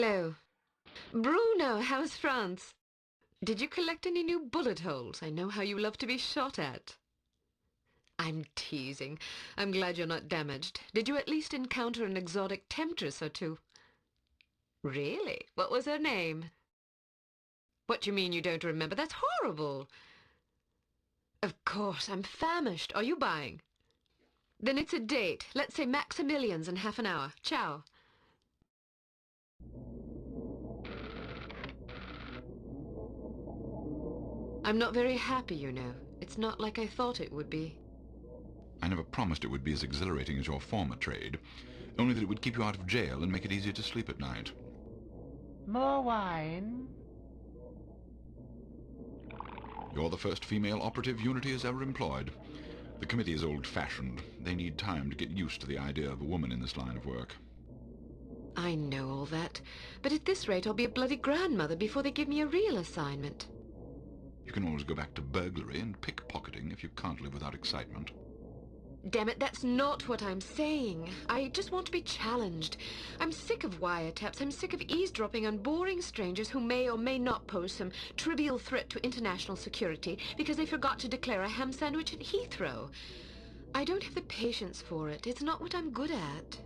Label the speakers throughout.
Speaker 1: Hello. Bruno, how's France? Did you collect any new bullet holes? I know how you love to be shot at. I'm teasing. I'm glad you're not damaged. Did you at least encounter an exotic temptress or two? Really? What was her name? What do you mean you don't remember? That's horrible. Of course, I'm famished. Are you buying? Then it's a date. Let's say Maximilian's in half an hour. Ciao. I'm not very happy, you know. It's not like I thought it would be.
Speaker 2: I never promised it would be as exhilarating as your former trade, only that it would keep you out of jail and make it easier to sleep at night.
Speaker 3: More wine?
Speaker 2: You're the first female operative Unity has ever employed. The committee is old-fashioned. They need time to get used to the idea of a woman in this line of work.
Speaker 1: I know all that, but at this rate I'll be a bloody grandmother before they give me a real assignment.
Speaker 2: You can always go back to burglary and pickpocketing if you can't live without excitement.
Speaker 1: Damn it, that's not what I'm saying. I just want to be challenged. I'm sick of wiretaps. I'm sick of eavesdropping on boring strangers who may or may not pose some trivial threat to international security because they forgot to declare a ham sandwich at Heathrow. I don't have the patience for it. It's not what I'm good at.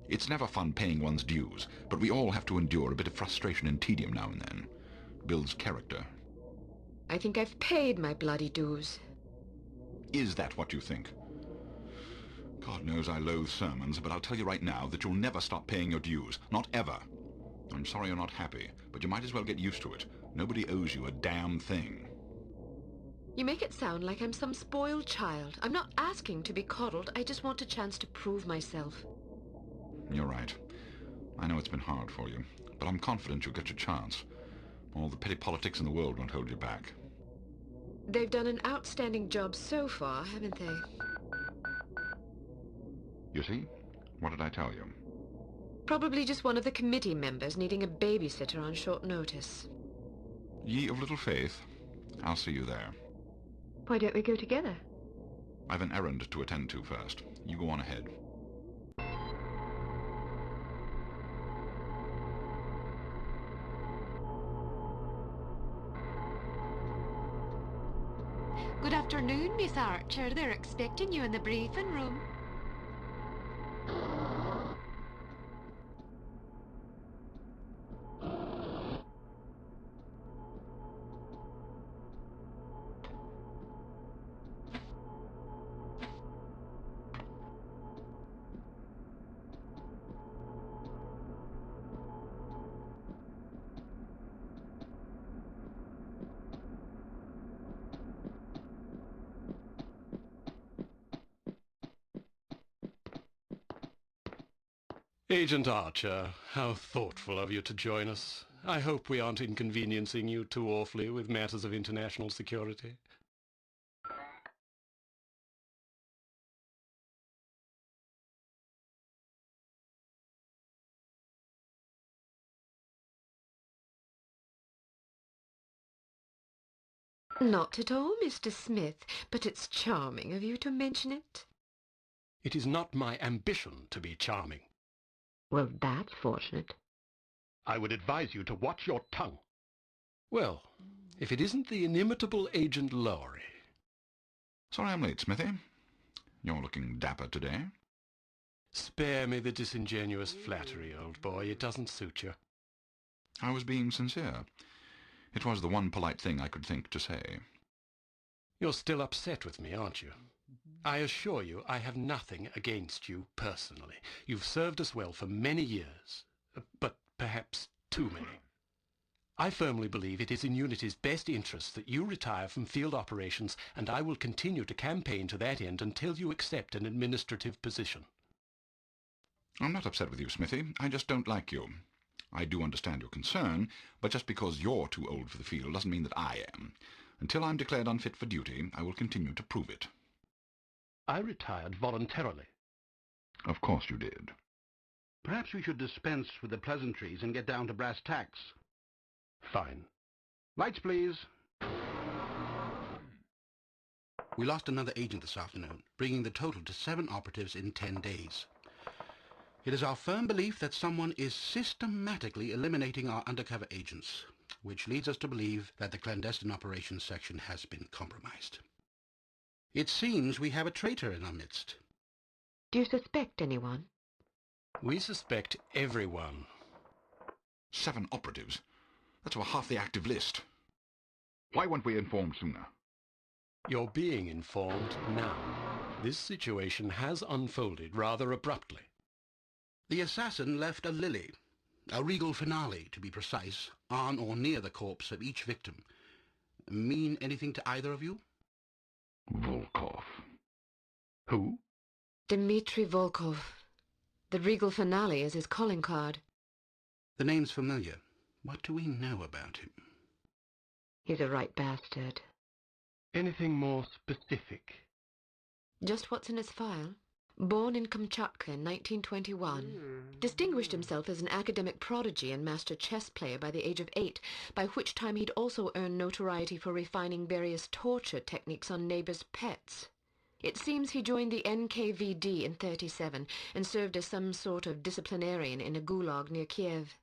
Speaker 2: It's never fun paying one's dues, but we all have to endure a bit of frustration and tedium now and then. Builds character.
Speaker 1: I think I've paid my bloody dues.
Speaker 2: Is that what you think? God knows I loathe sermons, but I'll tell you right now that you'll never stop paying your dues. Not ever. I'm sorry you're not happy, but you might as well get used to it. Nobody owes you a damn thing.
Speaker 1: You make it sound like I'm some spoiled child. I'm not asking to be coddled. I just want a chance to prove myself.
Speaker 2: You're right. I know it's been hard for you, but I'm confident you'll get your chance. All the petty politics in the world won't hold you back.
Speaker 1: They've done an outstanding job so far, haven't they?
Speaker 2: You see? What did I tell you?
Speaker 1: Probably just one of the committee members needing a babysitter on short notice.
Speaker 2: Ye of little faith. I'll see you there.
Speaker 1: Why don't we go together?
Speaker 2: I've an errand to attend to first. You go on ahead.
Speaker 1: Good afternoon, Miss Archer. They're expecting you in the briefing room.
Speaker 4: Agent Archer, how thoughtful of you to join us. I hope we aren't inconveniencing you too awfully with matters of international security.
Speaker 1: Not at all, Mr. Smith, but it's charming of you to mention it.
Speaker 4: It is not my ambition to be charming.
Speaker 1: Well, that's fortunate.
Speaker 4: I would advise you to watch your tongue. Well, if it isn't the inimitable Agent Lowry.
Speaker 2: Sorry I'm late, Smithy. You're looking dapper today.
Speaker 4: Spare me the disingenuous flattery, old boy. It doesn't suit you.
Speaker 2: I was being sincere. It was the one polite thing I could think to say.
Speaker 4: You're still upset with me, aren't you? I assure you I have nothing against you personally. You've served us well for many years, but perhaps too many. I firmly believe it is in Unity's best interest that you retire from field operations, and I will continue to campaign to that end until you accept an administrative position.
Speaker 2: I'm not upset with you, Smithy. I just don't like you. I do understand your concern, but just because you're too old for the field doesn't mean that I am. Until I'm declared unfit for duty, I will continue to prove it.
Speaker 5: I retired voluntarily.
Speaker 2: Of course you did.
Speaker 5: Perhaps we should dispense with the pleasantries and get down to brass tacks.
Speaker 4: Fine.
Speaker 5: Lights, please. We lost another agent this afternoon, bringing the total to 7 operatives in 10 days. It is our firm belief that someone is systematically eliminating our undercover agents, which leads us to believe that the clandestine operations section has been compromised. It seems we have a traitor in our midst.
Speaker 1: Do you suspect anyone?
Speaker 4: We suspect everyone.
Speaker 2: 7 operatives. That's over half the active list. Why weren't we informed sooner?
Speaker 4: You're being informed now. This situation has unfolded rather abruptly.
Speaker 5: The assassin left a lily, a regal finale to be precise, on or near the corpse of each victim. Mean anything to either of you?
Speaker 2: Volkov. Who?
Speaker 1: Dmitri Volkov. The regal finale is his calling card.
Speaker 5: The name's familiar. What do we know about him?
Speaker 1: He's a right bastard.
Speaker 6: Anything more specific?
Speaker 1: Just what's in his file. Born in Kamchatka in 1921. Distinguished himself as an academic prodigy and master chess player by the age of 8, by which time he'd also earned notoriety for refining various torture techniques on neighbors' pets. It seems he joined the NKVD in 37 and served as some sort of disciplinarian in a gulag near Kiev.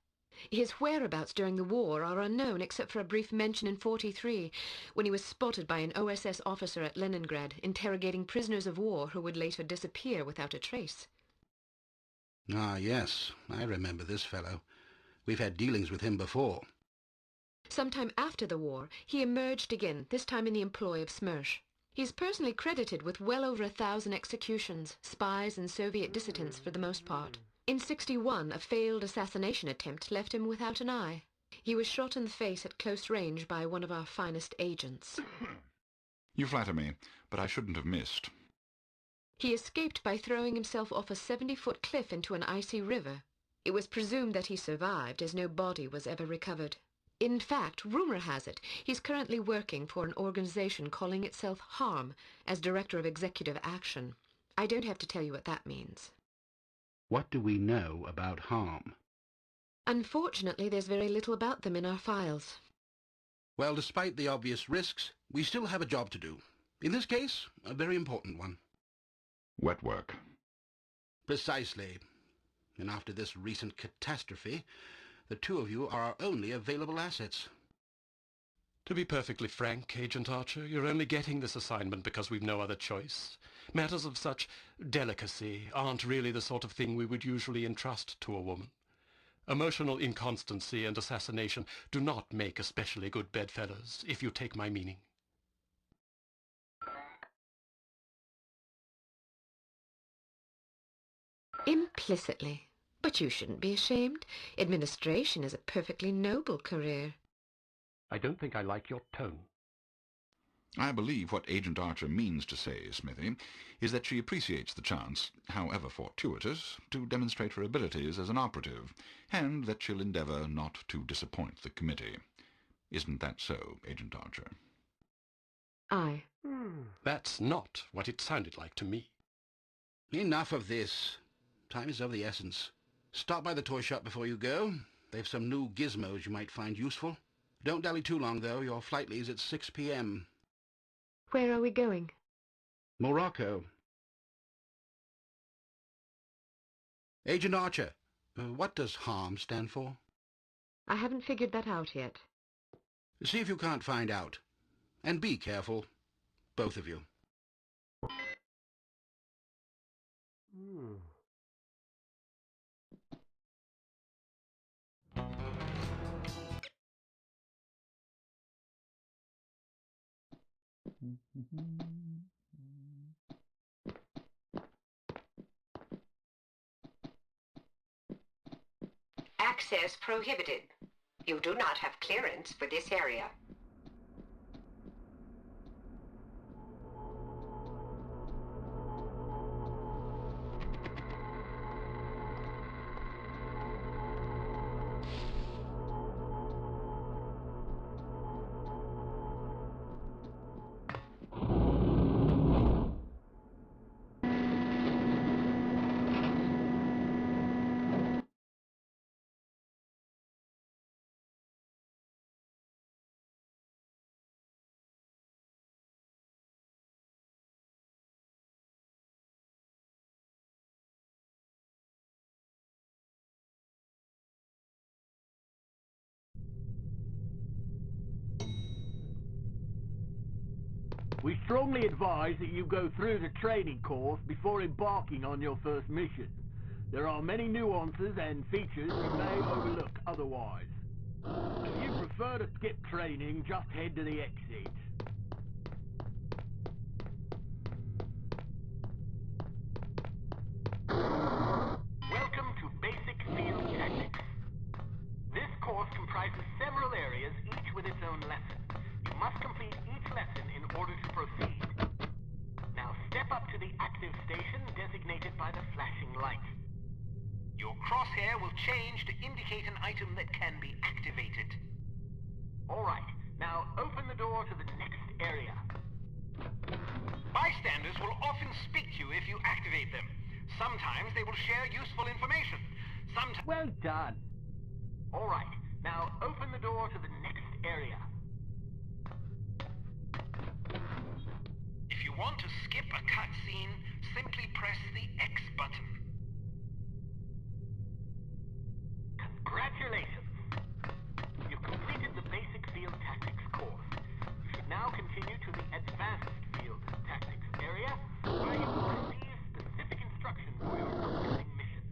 Speaker 1: His whereabouts during the war are unknown except for a brief mention in 43, when he was spotted by an OSS officer at Leningrad, interrogating prisoners of war who would later disappear without a trace.
Speaker 5: Ah, yes, I remember this fellow. We've had dealings with him before.
Speaker 1: Sometime after the war, he emerged again, this time in the employ of Smersh. He's personally credited with well over 1,000 executions, spies and Soviet dissidents for the most part. In 61, a failed assassination attempt left him without an eye. He was shot in the face at close range by one of our finest agents.
Speaker 2: You flatter me, but I shouldn't have missed.
Speaker 1: He escaped by throwing himself off a 70-foot cliff into an icy river. It was presumed that he survived, as no body was ever recovered. In fact, rumor has it, he's currently working for an organization calling itself HARM as Director of Executive Action. I don't have to tell you what that means.
Speaker 5: What do we know about harm?
Speaker 1: Unfortunately, there's very little about them in our files.
Speaker 5: Well, despite the obvious risks, we still have a job to do. In this case, a very important one.
Speaker 2: Wet work.
Speaker 5: Precisely. And after this recent catastrophe, the two of you are our only available assets.
Speaker 4: To be perfectly frank, Agent Archer, you're only getting this assignment because we've no other choice. Matters of such delicacy aren't really the sort of thing we would usually entrust to a woman. Emotional inconstancy and assassination do not make especially good bedfellows, if you take my meaning.
Speaker 1: Implicitly. But you shouldn't be ashamed. Administration is a perfectly noble career.
Speaker 6: I don't think I like your tone.
Speaker 2: I believe what Agent Archer means to say, Smithy, is that she appreciates the chance, however fortuitous, to demonstrate her abilities as an operative, and that she'll endeavour not to disappoint the committee. Isn't that so, Agent Archer?
Speaker 1: Aye.
Speaker 4: That's not what it sounded like to me.
Speaker 5: Enough of this. Time is of the essence. Stop by the toy shop before you go. They've some new gizmos you might find useful. Don't dally too long, though. Your flight leaves at 6 p.m.
Speaker 1: Where are we going?
Speaker 5: Morocco. Agent Archer, what does HARM stand for?
Speaker 1: I haven't figured that out yet.
Speaker 5: See if you can't find out. And be careful, both of you.
Speaker 7: Access prohibited. You do not have clearance for this area.
Speaker 8: We strongly advise that you go through the training course before embarking on your first mission. There are many nuances and features you may overlook otherwise. If you prefer to skip training, just head to the exit. Welcome to Basic Field Tactics. This course comprises several areas, each with its own lesson. You must complete each lesson in order to proceed. Now step up to the active station designated by the flashing light. Your crosshair will change to indicate an item that can be activated. Alright, now open the door to the next area. Bystanders will often speak to you if you activate them. Sometimes they will share useful information. Sometimes... Well done! Alright, now open the door to the next area. If you want to skip a cutscene, simply press the X button. Congratulations! You've completed the Basic Field Tactics course. You should now continue to the Advanced Field Tactics area, where you will receive specific instructions for your upcoming mission.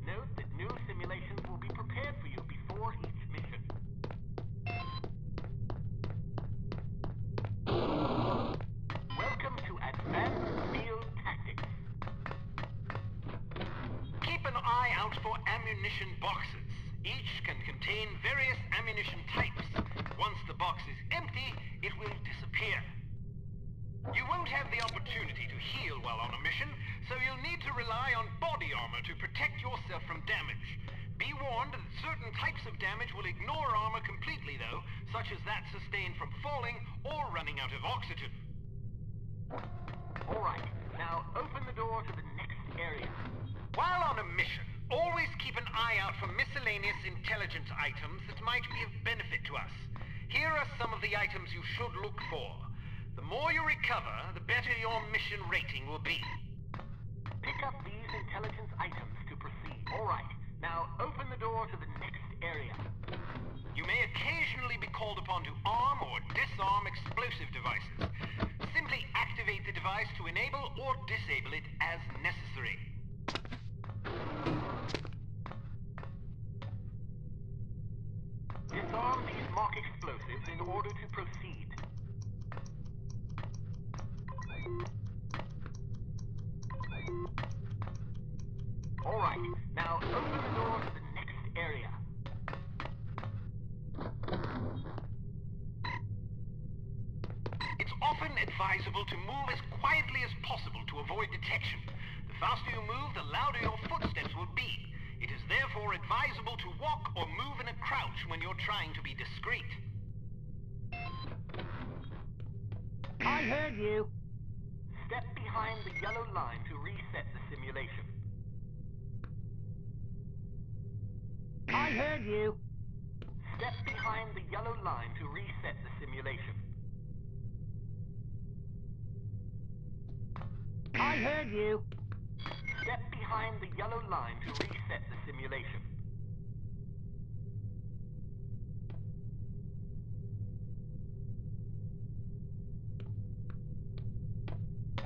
Speaker 8: Note that new simulations will be prepared for you before each mission. Welcome to Advanced Field Tactics. Keep an eye out for ammunition boxes. Each can contain various ammunition types. Once the box is empty, it will disappear. You won't have the opportunity to heal while on a mission, so you'll need to rely on body armor to protect yourself from damage. Be warned that certain types of damage will ignore armor completely though, such as that sustained from falling or running out of oxygen. Alright, now open the door to the next area. While on a mission, always keep an eye out for miscellaneous intelligence items that might be of benefit to us. Here are some of the items you should look for. The more you recover, the better your mission rating will be. Pick up these intelligence items to proceed. Alright, now open the door to the next area. You may occasionally be called upon to arm or disarm explosive devices. Simply activate the device to enable or disable it as necessary. Disarm these mock explosives in order to proceed. Alright, now open the door to the next area. It's often advisable to move as quietly as possible to avoid detection. The faster you move, the louder your footsteps will be. It is therefore advisable to walk or move in a crouch when you're trying to be discreet. I heard you. Step behind the yellow line to reset the simulation. I heard you. Step behind the yellow line to reset the simulation. I heard you. Step behind the yellow line to reset the simulation.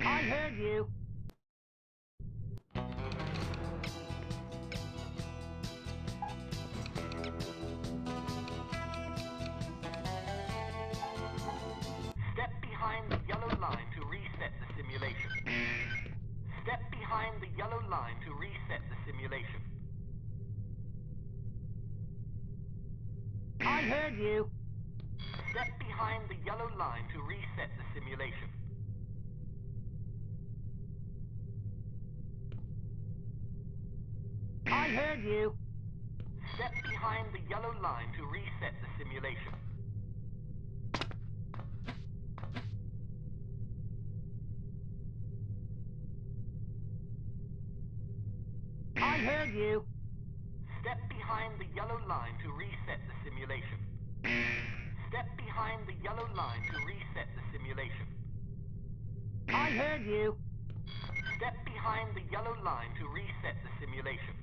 Speaker 8: I heard you. Step behind the yellow line to reset the simulation. Step behind the yellow line to reset the simulation. I heard you. Step behind the yellow line to reset the simulation. I heard you. Step behind the yellow line to reset the simulation. I heard you. Step behind the yellow line to reset the simulation. Step behind the yellow line to reset the simulation. I heard you. Step behind the yellow line to reset the simulation.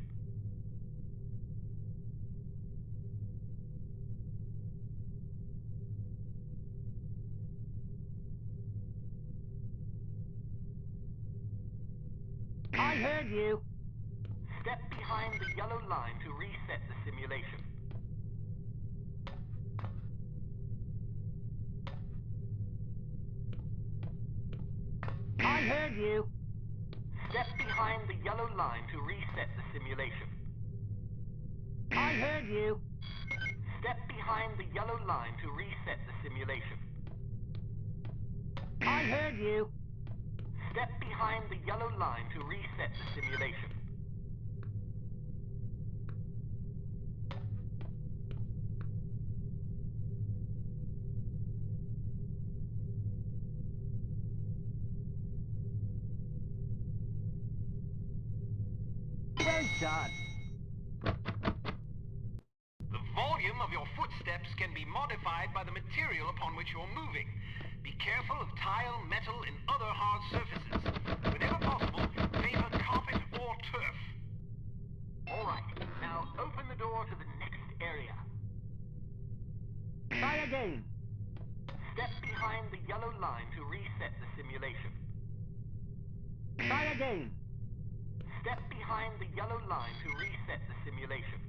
Speaker 3: heard you.
Speaker 8: Step behind the yellow line to reset the simulation.
Speaker 3: I heard you.
Speaker 8: Step behind the yellow line to reset the simulation.
Speaker 3: I heard you.
Speaker 8: Step behind the yellow line to reset the simulation.
Speaker 3: I heard you.
Speaker 8: Step behind the yellow line to reset the simulation.
Speaker 3: Well done.
Speaker 8: The volume of your footsteps can be modified by the material upon which you're moving. Be careful of tile, metal, and other hard surfaces. Whenever possible, favor carpet or turf. All right, now open the door to the next area.
Speaker 3: Try again.
Speaker 8: Step behind the yellow line to reset the simulation.
Speaker 3: Try again.
Speaker 8: Step behind the yellow line to reset the simulation.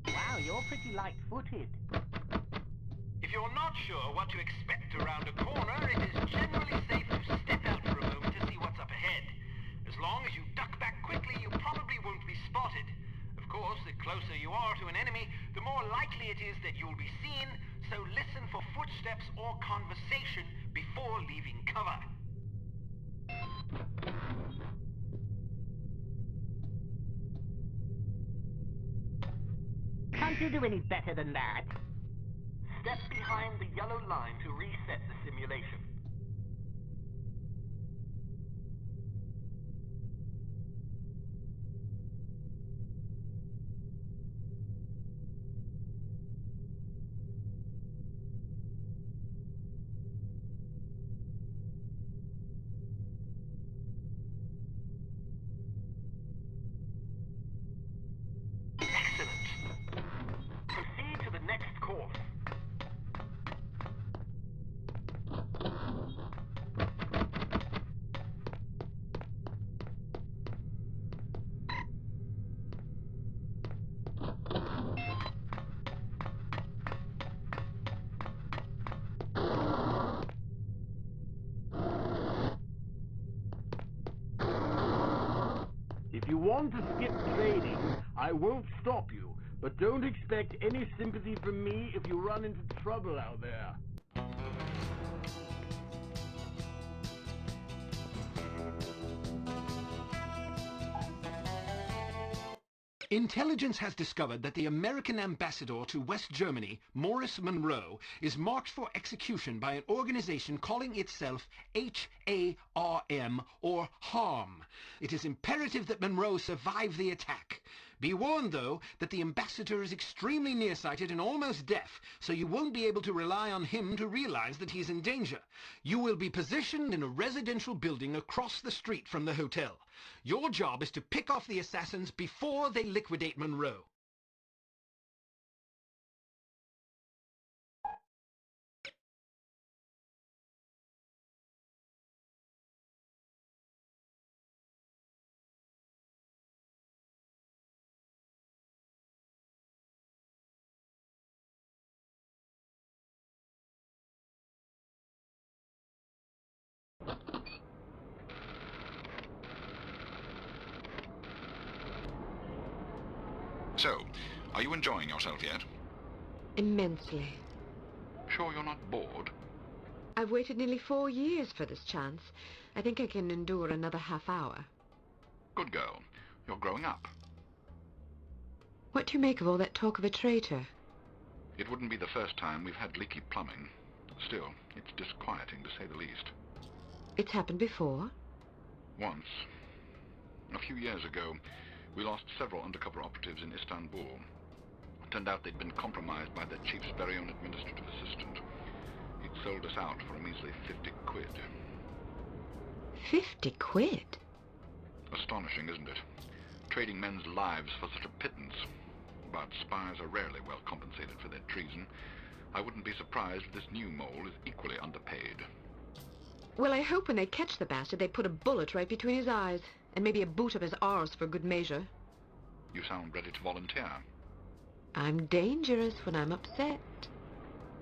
Speaker 3: Wow, you're pretty light-footed.
Speaker 8: If you're not sure what to expect around a corner, it is generally safe to step out for a moment to see what's up ahead. As long as you duck back quickly, you probably won't be spotted. Of course, the closer you are to an enemy, the more likely it is that you'll be seen, so listen for footsteps or conversation before leaving cover.
Speaker 3: Can't you do any better than that?
Speaker 8: Step behind the yellow line to reset the simulation. Excellent. Proceed to the next course.
Speaker 9: If you want to skip training, I won't stop you, but don't expect any sympathy from me if you run into trouble out there.
Speaker 5: Intelligence has discovered that the American ambassador to West Germany, Morris Monroe, is marked for execution by an organization calling itself HARM, or HARM. It is imperative that Monroe survive the attack. Be warned, though, that the ambassador is extremely nearsighted and almost deaf, so you won't be able to rely on him to realize that he's in danger. You will be positioned in a residential building across the street from the hotel. Your job is to pick off the assassins before they liquidate Monroe.
Speaker 2: So, are you enjoying yourself yet?
Speaker 1: Immensely.
Speaker 2: Sure you're not bored?
Speaker 1: I've waited nearly 4 years for this chance. I think I can endure another half hour.
Speaker 2: Good girl. You're growing up.
Speaker 1: What do you make of all that talk of a traitor?
Speaker 2: It wouldn't be the first time we've had leaky plumbing. Still, it's disquieting to say the least.
Speaker 1: It's happened before?
Speaker 2: Once, a few years ago, we lost several undercover operatives in Istanbul. It turned out they'd been compromised by their chief's very own administrative assistant. He'd sold us out for a measly 50 quid.
Speaker 1: 50 quid?
Speaker 2: Astonishing, isn't it? Trading men's lives for such a pittance. But spies are rarely well compensated for their treason. I wouldn't be surprised if this new mole is equally underpaid.
Speaker 1: Well, I hope when they catch the bastard, they put a bullet right between his eyes, and maybe a boot up his arse for good measure.
Speaker 2: You sound ready to volunteer.
Speaker 1: I'm dangerous when I'm upset.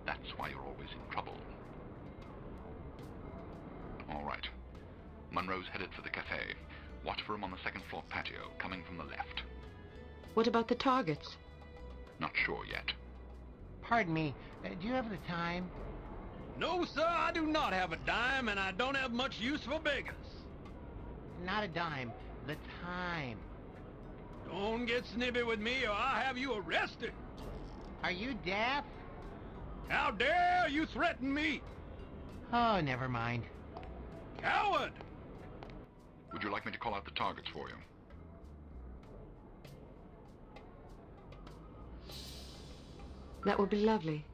Speaker 2: That's why you're always in trouble. All right. Munro's headed for the cafe. Watch for him on the second floor patio, coming from the left.
Speaker 1: What about the targets?
Speaker 2: Not sure yet.
Speaker 3: Pardon me, do you have the time?
Speaker 10: No, sir, I do not have a dime, and I don't have much use for beggars.
Speaker 3: Not a dime, the time.
Speaker 10: Don't get snippy with me, or I'll have you arrested.
Speaker 3: Are you deaf?
Speaker 10: How dare you threaten me?
Speaker 3: Oh, never mind.
Speaker 10: Coward!
Speaker 2: Would you like me to call out the targets for you?
Speaker 1: That would be lovely.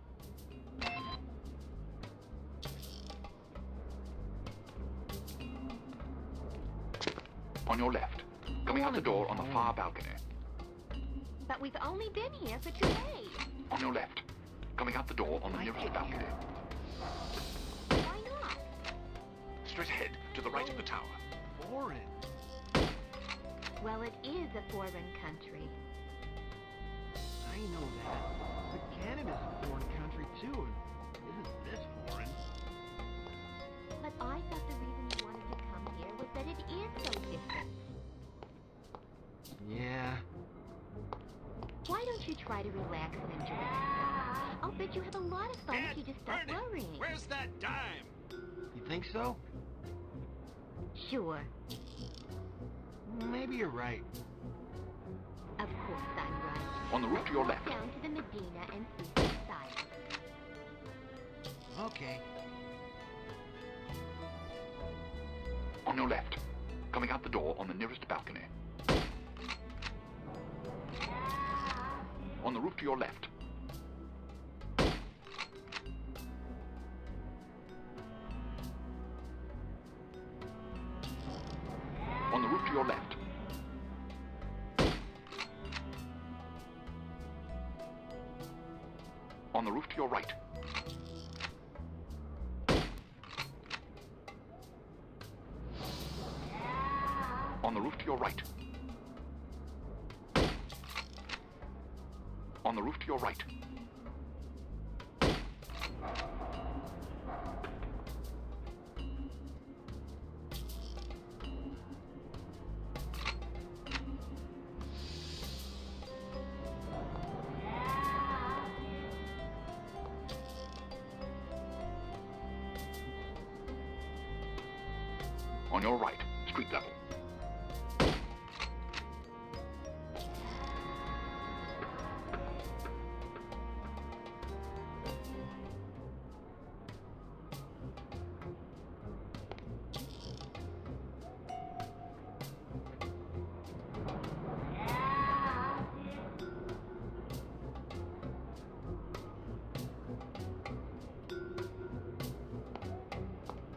Speaker 2: On your left. Coming out the door on the far balcony.
Speaker 11: But we've only been here for 2 days.
Speaker 2: On your left. Coming out the door on the nearest balcony.
Speaker 11: Why not?
Speaker 2: Straight ahead, to the right of the tower.
Speaker 10: Foreign.
Speaker 11: Well, it is a foreign country.
Speaker 9: I know that. But Canada's a foreign country, too, and isn't this foreign?
Speaker 11: But I thought the reason you wanted to come here was that it is so different.
Speaker 9: Yeah.
Speaker 11: Why don't you try to relax and enjoy yourself? I'll bet you have a lot of fun if you just stop
Speaker 10: Bernie,
Speaker 11: worrying.
Speaker 10: where's that dime?
Speaker 9: You think so?
Speaker 11: Sure.
Speaker 9: Maybe you're right.
Speaker 11: Of course I'm right.
Speaker 2: On the roof to your left.
Speaker 11: Down to the Medina and see inside.
Speaker 9: Okay.
Speaker 2: On your left. Coming out the door on the nearest balcony. On the roof to your left. On the roof to your left. On the roof to your right. On the roof to your right. On the roof to your right. On your right, street level.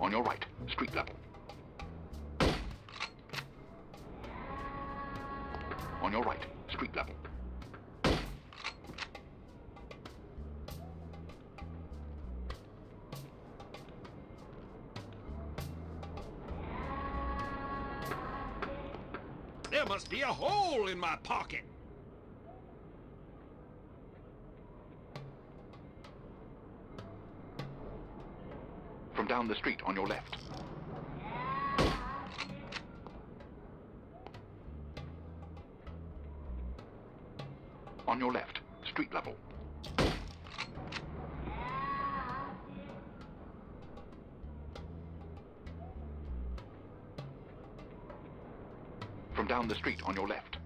Speaker 2: On your right, street level. On your right, street level.
Speaker 10: There must be a hole in my pocket.
Speaker 2: From down the street on your left. On your left, street level. From down the street on your left.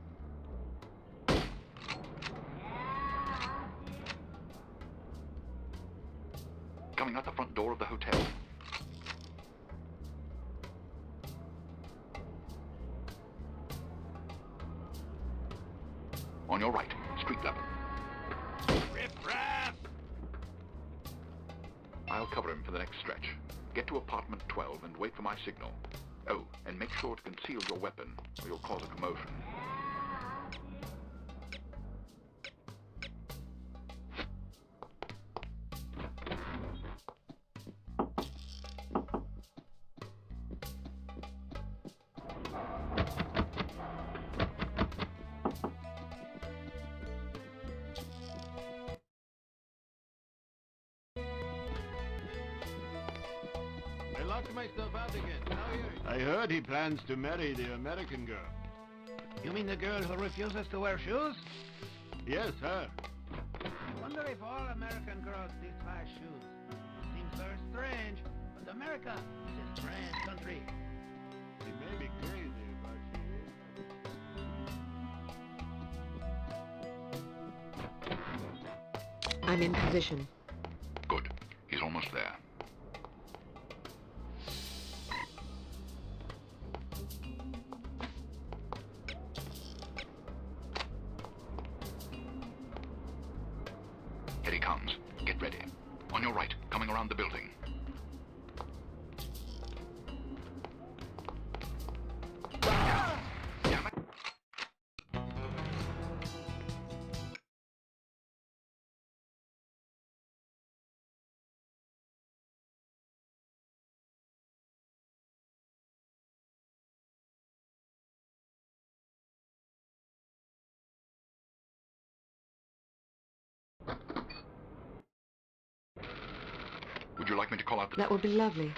Speaker 2: Coming out the front door of the hotel. On your right, street level.
Speaker 10: Riff-raff!
Speaker 2: I'll cover him for the next stretch. Get to apartment 12 and wait for my signal. Oh, and make sure to conceal your weapon, or you'll cause a commotion.
Speaker 9: I locked myself out again. Now here. I heard he plans to marry the American girl.
Speaker 3: You mean the girl who refuses to wear shoes?
Speaker 9: Yes, her.
Speaker 3: I wonder if all American girls despise shoes. Seems very strange, but America is a strange country.
Speaker 9: She may be crazy, but she is.
Speaker 1: I'm in position.
Speaker 2: Good. He's almost there. Here he comes. Get ready. On your right, coming around the building. Damn it. Would you like me to call out the...
Speaker 1: That would be lovely.